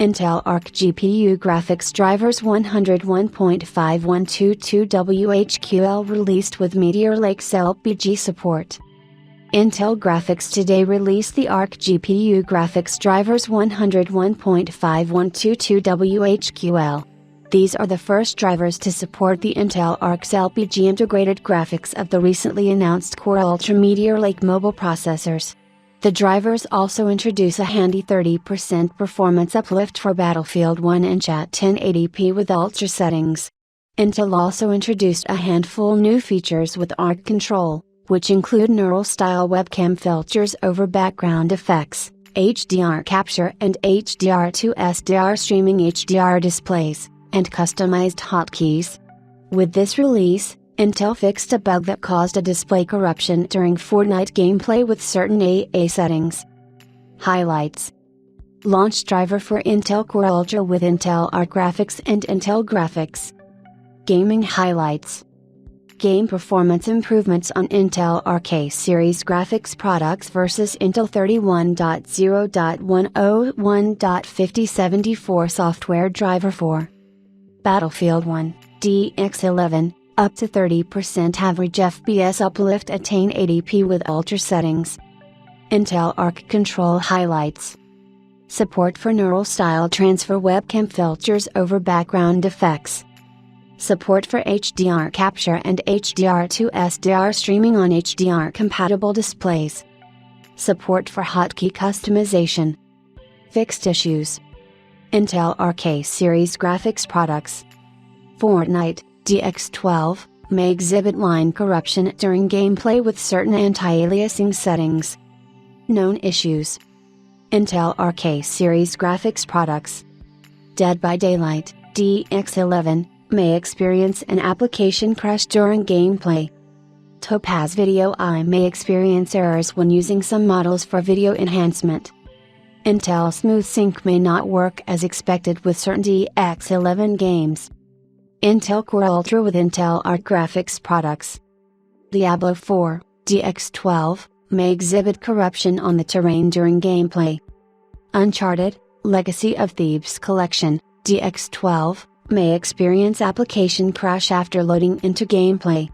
Intel Arc GPU Graphics Drivers 101.5122 WHQL released with Meteor Lake's LPG support. Intel Graphics today released the Arc GPU Graphics Drivers 101.5122 WHQL. These are the first drivers to support the Intel Arc's LPG integrated graphics of the recently announced Core Ultra Meteor Lake mobile processors. The drivers also introduce a handy 30% performance uplift for Battlefield 1 inch at 1080p with Ultra settings. Intel also introduced a handful new features with Arc Control, which include neural-style webcam filters over background effects, HDR capture and HDR to SDR streaming HDR displays, and customized hotkeys. With this release, Intel fixed a bug that caused a display corruption during Fortnite gameplay with certain AA settings. Highlights: Launch driver for Intel Core Ultra with Intel Arc Graphics and Intel Graphics. Gaming highlights: Game performance improvements on Intel Arc series graphics products versus Intel 31.0.101.5074 software driver for Battlefield 1, DX11. Up to 30% average FPS uplift at 1080p with Ultra settings. Intel Arc Control highlights: Support for neural style transfer webcam filters over background effects. Support for HDR capture and HDR to SDR streaming on HDR compatible displays. Support for hotkey customization. Fixed issues: Intel Arc series graphics products. Fortnite DX12 may exhibit line corruption during gameplay with certain anti-aliasing settings. Known issues: Intel Arc series graphics products. Dead by Daylight DX11 may experience an application crash during gameplay. Topaz Video I may experience errors when using some models for video enhancement. Intel Smooth Sync may not work as expected with certain DX11 games. Intel Core Ultra with Intel Arc Graphics products. Diablo 4, DX12, may exhibit corruption on the terrain during gameplay. Uncharted, Legacy of Thieves Collection, DX12, may experience application crash after loading into gameplay.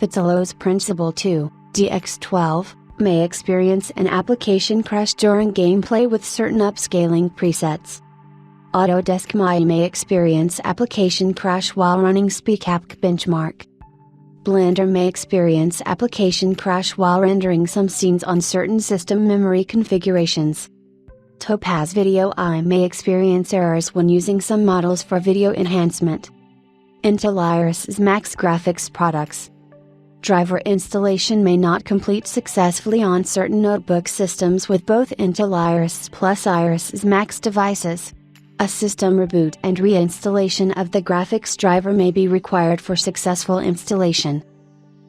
The Talos Principle 2, DX12, may experience an application crash during gameplay with certain upscaling presets. Autodesk Maya may experience application crash while running SpeakApp benchmark. Blender may experience application crash while rendering some scenes on certain system memory configurations. Topaz Video I may experience errors when using some models for video enhancement. Intel Iris Max graphics products. Driver installation may not complete successfully on certain notebook systems with both Intel Iris Plus Iris Max devices. A system reboot and reinstallation of the graphics driver may be required for successful installation.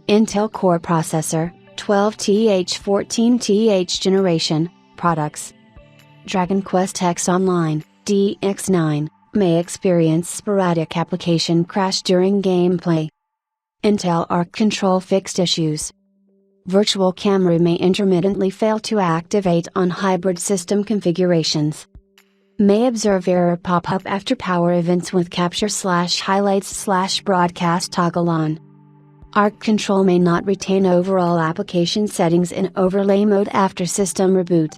Intel Core Processor, 12th 14th generation, products. Dragon Quest X Online, DX9, may experience sporadic application crash during gameplay. Intel Arc Control fixed issues. Virtual camera may intermittently fail to activate on hybrid system configurations. May observe error pop up after power events with capture/highlights/broadcast toggle on. Arc Control may not retain overall application settings in overlay mode after system reboot.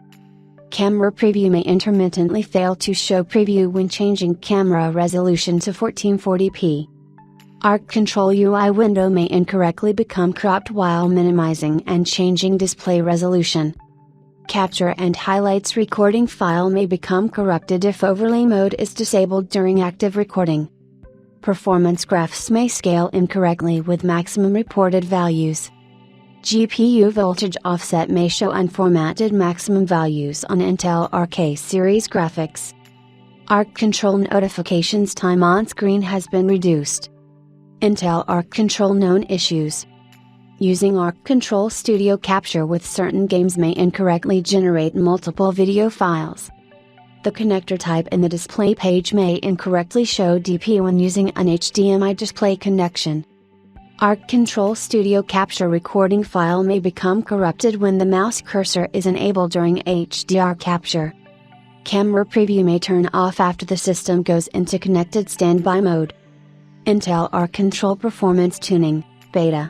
Camera preview may intermittently fail to show preview when changing camera resolution to 1440p. Arc Control UI window may incorrectly become cropped while minimizing and changing display resolution. Capture and highlights recording file may become corrupted if overlay mode is disabled during active recording. Performance graphs may scale incorrectly with maximum reported values. GPU voltage offset may show unformatted maximum values on Intel Arc series graphics. Arc Control notifications time on screen has been reduced. Intel Arc Control known issues. Using Arc Control Studio Capture with certain games may incorrectly generate multiple video files. The connector type in the display page may incorrectly show DP when using an HDMI display connection. Arc Control Studio Capture recording file may become corrupted when the mouse cursor is enabled during HDR capture. Camera preview may turn off after the system goes into connected standby mode. Intel R Control Performance Tuning, Beta.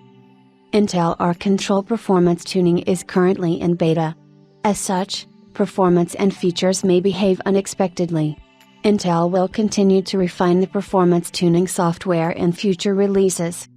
Intel R Control Performance Tuning is currently in beta. As such, performance and features may behave unexpectedly. Intel will continue to refine the performance tuning software in future releases.